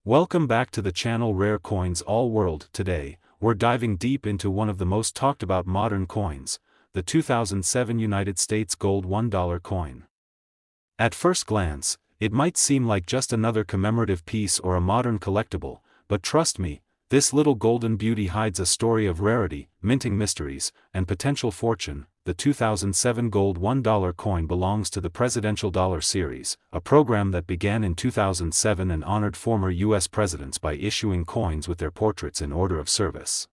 Welcome back to the channel Rare Coins All World. Today, we're diving deep into one of the most talked about modern coins, the 2007 United States Gold $1 coin. At first glance, it might seem like just another commemorative piece or a modern collectible, but trust me, this little golden beauty hides a story of rarity, minting mysteries, and potential fortune. The 2007 Gold $1 coin belongs to the Presidential Dollar Series, a program that began in 2007 and honored former U.S. presidents by issuing coins with their portraits in order of service.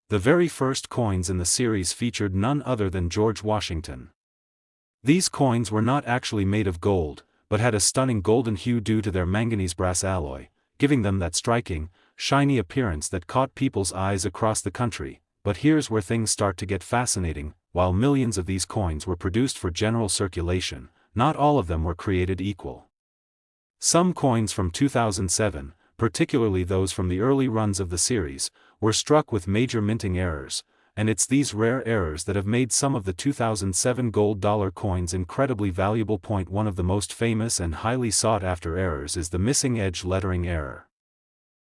The very first coins in the series featured none other than George Washington. These coins were not actually made of gold, but had a stunning golden hue due to their manganese brass alloy, giving them that striking, shiny appearance that caught people's eyes across the country. But here's where things start to get fascinating. While millions of these coins were produced for general circulation, not all of them were created equal. Some coins from 2007, particularly those from the early runs of the series, were struck with major minting errors, and it's these rare errors that have made some of the 2007 gold dollar coins incredibly valuable. One of the most famous and highly sought-after errors is the missing edge lettering error.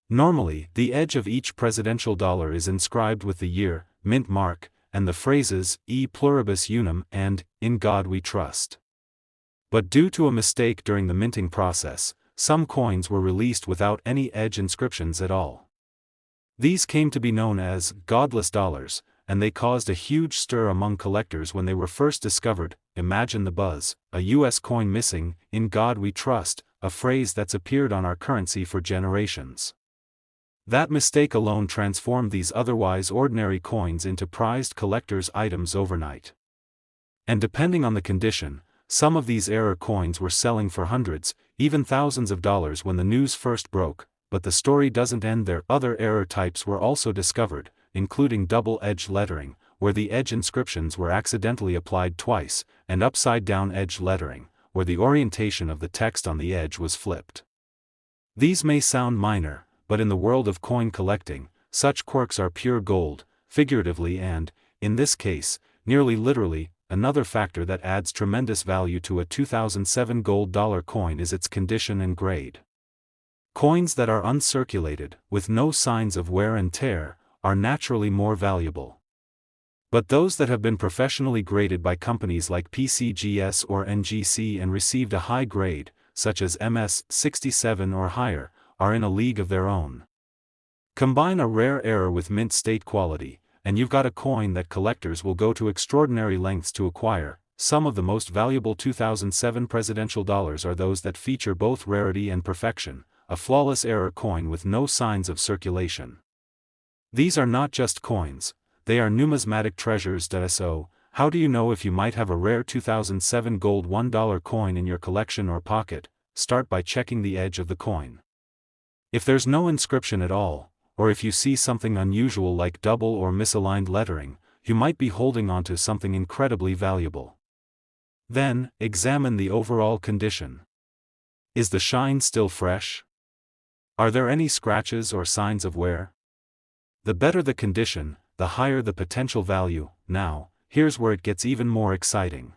Normally, the edge of each presidential dollar is inscribed with the year, mint mark, and the phrases, E pluribus unum and, In God we trust. But due to a mistake during the minting process, some coins were released without any edge inscriptions at all. These came to be known as godless dollars, and they caused a huge stir among collectors when they were first discovered. Imagine the buzz, a US coin missing, In God we trust, a phrase that's appeared on our currency for generations. That mistake alone transformed these otherwise ordinary coins into prized collector's items overnight. And depending on the condition, some of these error coins were selling for hundreds, even thousands of dollars when the news first broke. But the story doesn't end there. Other error types were also discovered, including double-edged lettering, where the edge inscriptions were accidentally applied twice, and upside-down edge lettering, where the orientation of the text on the edge was flipped. These may sound minor, but in the world of coin collecting, such quirks are pure gold, figuratively and, in this case, nearly literally. Another factor that adds tremendous value to a 2007 gold dollar coin is its condition and grade. Coins that are uncirculated, with no signs of wear and tear, are naturally more valuable. But those that have been professionally graded by companies like PCGS or NGC and received a high grade, such as MS 67 or higher, are in a league of their own. Combine a rare error with mint state quality, and you've got a coin that collectors will go to extraordinary lengths to acquire. Some of the most valuable 2007 presidential dollars are those that feature both rarity and perfection, a flawless error coin with no signs of circulation. These are not just coins, they are numismatic treasures. So, how do you know if you might have a rare 2007 gold $1 coin in your collection or pocket? Start by checking the edge of the coin. If there's no inscription at all, or if you see something unusual like double or misaligned lettering, you might be holding onto something incredibly valuable. Then, examine the overall condition. Is the shine still fresh? Are there any scratches or signs of wear? The better the condition, the higher the potential value. Now, here's where it gets even more exciting.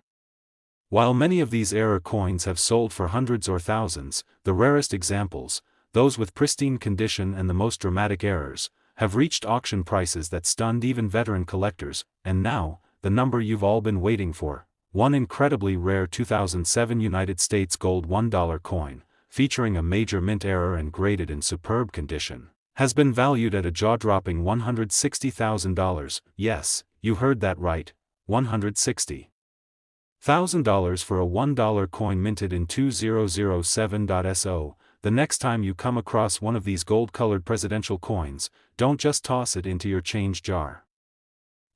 While many of these error coins have sold for hundreds or thousands, the rarest examples, those with pristine condition and the most dramatic errors, have reached auction prices that stunned even veteran collectors. And now, the number you've all been waiting for, one incredibly rare 2007 United States gold $1 coin, featuring a major mint error and graded in superb condition, has been valued at a jaw-dropping $160,000. Yes, you heard that right, $160,000 for a $1 coin minted in 2007. So, the next time you come across one of these gold-colored presidential coins, don't just toss it into your change jar.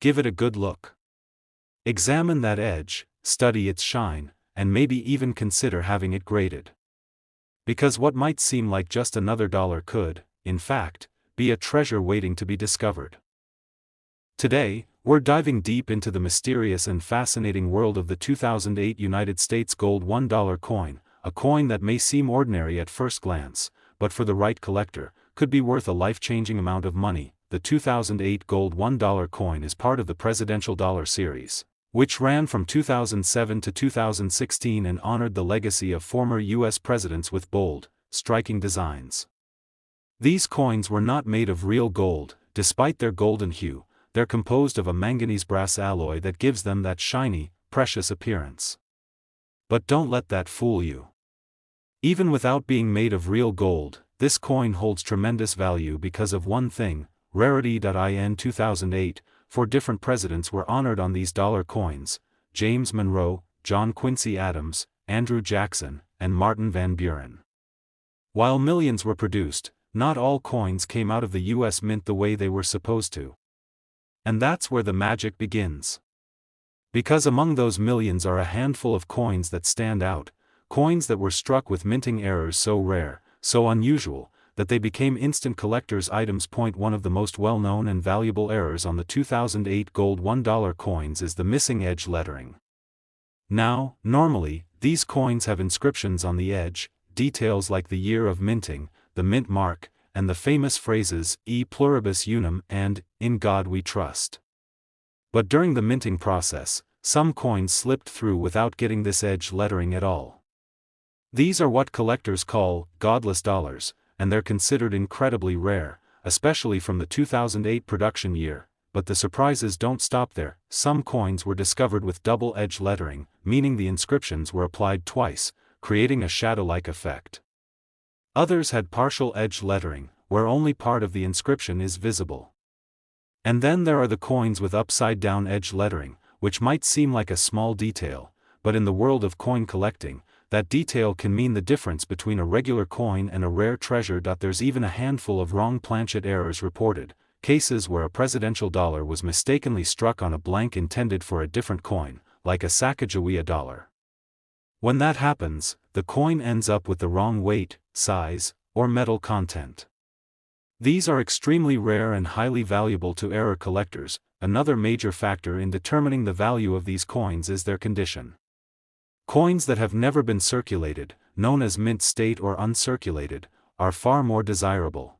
Give it a good look. Examine that edge, study its shine, and maybe even consider having it graded. Because what might seem like just another dollar could, in fact, be a treasure waiting to be discovered. Today, we're diving deep into the mysterious and fascinating world of the 2008 United States gold $1 coin, a coin that may seem ordinary at first glance, but for the right collector, could be worth a life-changing amount of money. The 2008 gold $1 coin is part of the Presidential Dollar Series, which ran from 2007 to 2016 and honored the legacy of former U.S. presidents with bold, striking designs. These coins were not made of real gold. Despite their golden hue, they're composed of a manganese-brass alloy that gives them that shiny, precious appearance. But don't let that fool you. Even without being made of real gold, this coin holds tremendous value because of one thing: Rarity.in 2008, 4 different presidents were honored on these dollar coins: James Monroe, John Quincy Adams, Andrew Jackson, and Martin Van Buren. While millions were produced, not all coins came out of the US Mint the way they were supposed to. And that's where the magic begins. Because among those millions are a handful of coins that stand out, coins that were struck with minting errors so rare, so unusual, that they became instant collector's items. One of the most well-known and valuable errors on the 2008 gold $1 coins is the missing edge lettering. Now, normally, these coins have inscriptions on the edge, details like the year of minting, the mint mark, and the famous phrases, E pluribus unum and In God we trust. But during the minting process, some coins slipped through without getting this edge lettering at all. These are what collectors call godless dollars, and they're considered incredibly rare, especially from the 2008 production year. But the surprises don't stop there. Some coins were discovered with double edge lettering, meaning the inscriptions were applied twice, creating a shadow-like effect. Others had partial edge lettering, where only part of the inscription is visible. And then there are the coins with upside-down edge lettering, which might seem like a small detail, but in the world of coin collecting, that detail can mean the difference between a regular coin and a rare treasure. There's even a handful of wrong planchet errors reported, cases where a presidential dollar was mistakenly struck on a blank intended for a different coin, like a Sacagawea dollar. When that happens, the coin ends up with the wrong weight, size, or metal content. These are extremely rare and highly valuable to error collectors. Another major factor in determining the value of these coins is their condition. Coins that have never been circulated, known as mint state or uncirculated, are far more desirable.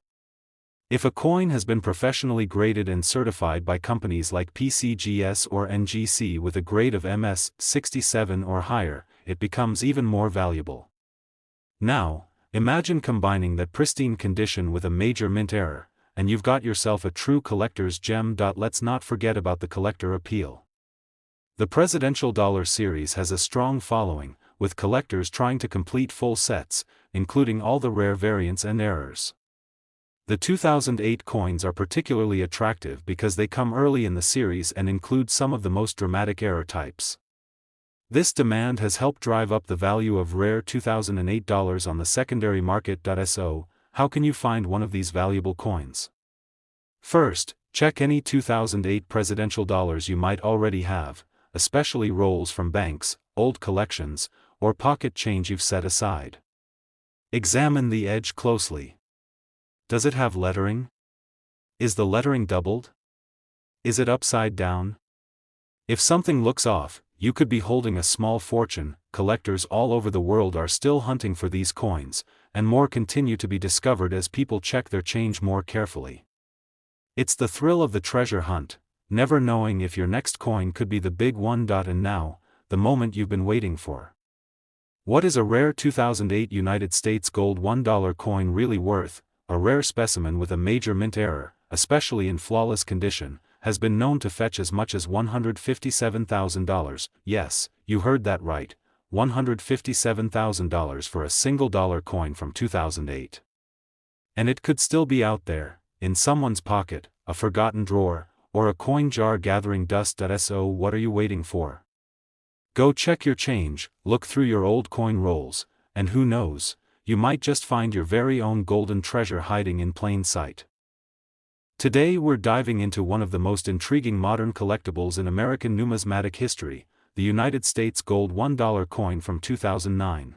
If a coin has been professionally graded and certified by companies like PCGS or NGC with a grade of MS 67 or higher, it becomes even more valuable. Now, imagine combining that pristine condition with a major mint error, and you've got yourself a true collector's gem. Let's not forget about the collector appeal. The presidential dollar series has a strong following, with collectors trying to complete full sets, including all the rare variants and errors. The 2008 coins are particularly attractive because they come early in the series and include some of the most dramatic error types. This demand has helped drive up the value of rare 2008 dollars on the secondary market. So, how can you find one of these valuable coins? First, check any 2008 presidential dollars you might already have, especially rolls from banks, old collections, or pocket change you've set aside. Examine the edge closely. Does it have lettering? Is the lettering doubled? Is it upside down? If something looks off, you could be holding a small fortune. Collectors all over the world are still hunting for these coins, and more continue to be discovered as people check their change more carefully. It's the thrill of the treasure hunt, never knowing if your next coin could be the big one. And now, the moment you've been waiting for. What is a rare 2008 United States gold $1 coin really worth? A rare specimen with a major mint error, especially in flawless condition, has been known to fetch as much as $157,000. Yes, you heard that right, $157,000 for a single dollar coin from 2008. And it could still be out there, in someone's pocket, a forgotten drawer, or a coin jar gathering dust. So what are you waiting for? Go check your change, look through your old coin rolls, and who knows, you might just find your very own golden treasure hiding in plain sight. Today we're diving into one of the most intriguing modern collectibles in American numismatic history, the United States gold $1 coin from 2009.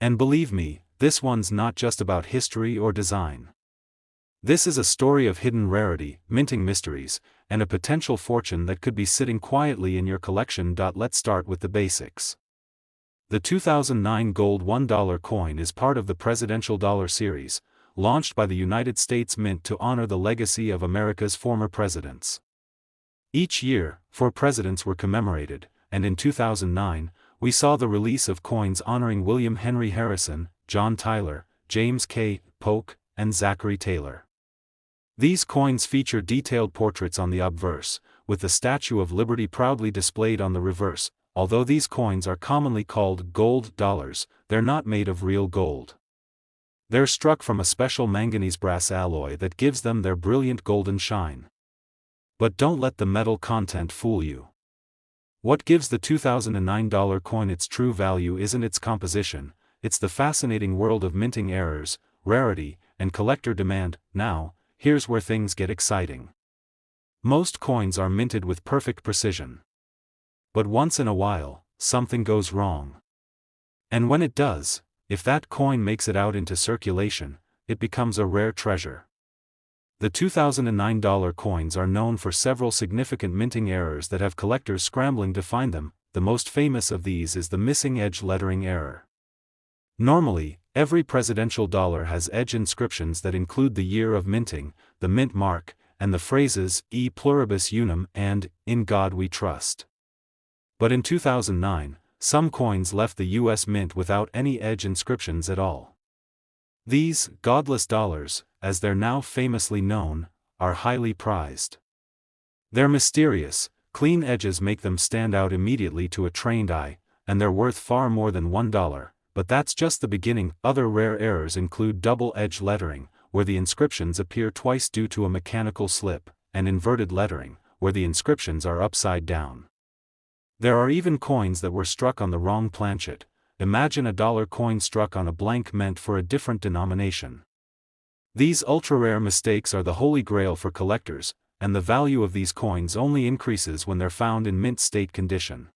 And believe me, this one's not just about history or design. This is a story of hidden rarity, minting mysteries, and a potential fortune that could be sitting quietly in your collection. Let's start with the basics. The 2009 gold $1 coin is part of the Presidential Dollar Series, launched by the United States Mint to honor the legacy of America's former presidents. Each year, 4 presidents were commemorated, and in 2009, we saw the release of coins honoring William Henry Harrison, John Tyler, James K. Polk, and Zachary Taylor. These coins feature detailed portraits on the obverse, with the Statue of Liberty proudly displayed on the reverse. Although these coins are commonly called gold dollars, they're not made of real gold. They're struck from a special manganese brass alloy that gives them their brilliant golden shine. But don't let the metal content fool you. What gives the $2009 coin its true value isn't its composition, it's the fascinating world of minting errors, rarity, and collector demand. Now, here's where things get exciting. Most coins are minted with perfect precision. But once in a while, something goes wrong. And when it does, if that coin makes it out into circulation, it becomes a rare treasure. The $2009 coins are known for several significant minting errors that have collectors scrambling to find them. The most famous of these is the missing edge lettering error. Normally, every presidential dollar has edge inscriptions that include the year of minting, the mint mark, and the phrases "E pluribus unum" and "In God we trust." But in 2009, some coins left the U.S. Mint without any edge inscriptions at all. These godless dollars, as they're now famously known, are highly prized. Their mysterious, clean edges make them stand out immediately to a trained eye, and they're worth far more than $1. But that's just the beginning. Other rare errors include double-edged lettering, where the inscriptions appear twice due to a mechanical slip, and inverted lettering, where the inscriptions are upside down. There are even coins that were struck on the wrong planchet. Imagine a dollar coin struck on a blank meant for a different denomination. These ultra-rare mistakes are the holy grail for collectors, and the value of these coins only increases when they're found in mint state condition.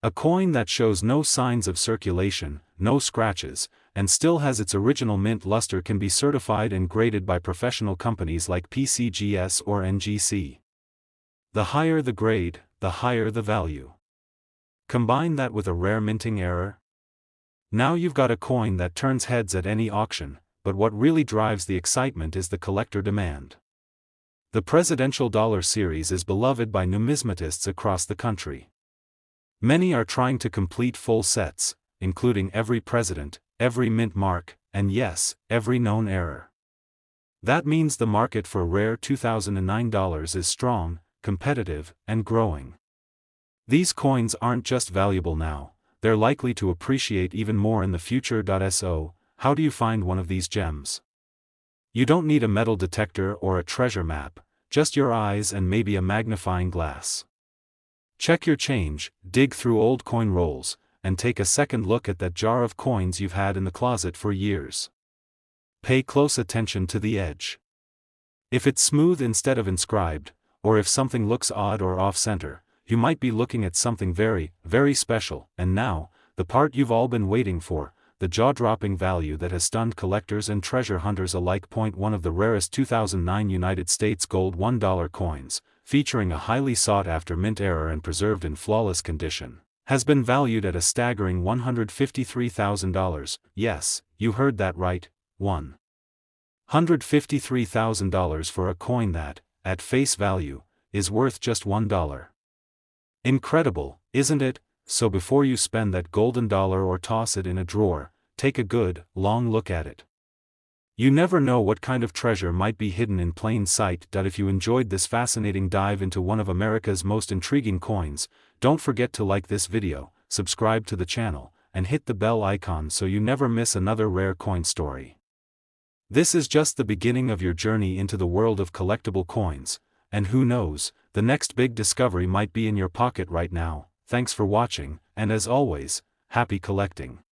A coin that shows no signs of circulation, no scratches, and still has its original mint luster can be certified and graded by professional companies like PCGS or NGC. The higher the grade, the higher the value. Combine that with a rare minting error. Now you've got a coin that turns heads at any auction, but what really drives the excitement is the collector demand. The presidential dollar series is beloved by numismatists across the country. Many are trying to complete full sets, including every president, every mint mark, and yes, every known error. That means the market for rare $2009 is strong, competitive, and growing. These coins aren't just valuable now, they're likely to appreciate even more in the future. So, how do you find one of these gems? You don't need a metal detector or a treasure map, just your eyes and maybe a magnifying glass. Check your change, dig through old coin rolls, and take a second look at that jar of coins you've had in the closet for years. Pay close attention to the edge. If it's smooth instead of inscribed, or if something looks odd or off-center, you might be looking at something very, very special. And now, the part you've all been waiting for, the jaw-dropping value that has stunned collectors and treasure hunters alike. One of the rarest 2009 United States gold $1 coins, featuring a highly sought-after mint error and preserved in flawless condition, has been valued at a staggering $153,000. Yes, you heard that right, $153,000 for a coin that, at face value, is worth just $1. Incredible, isn't it? So before you spend that golden dollar or toss it in a drawer, take a good, long look at it. You never know what kind of treasure might be hidden in plain sight. If you enjoyed this fascinating dive into one of America's most intriguing coins, don't forget to like this video, subscribe to the channel, and hit the bell icon so you never miss another rare coin story. This is just the beginning of your journey into the world of collectible coins, and who knows, the next big discovery might be in your pocket right now. Thanks for watching, and as always, happy collecting.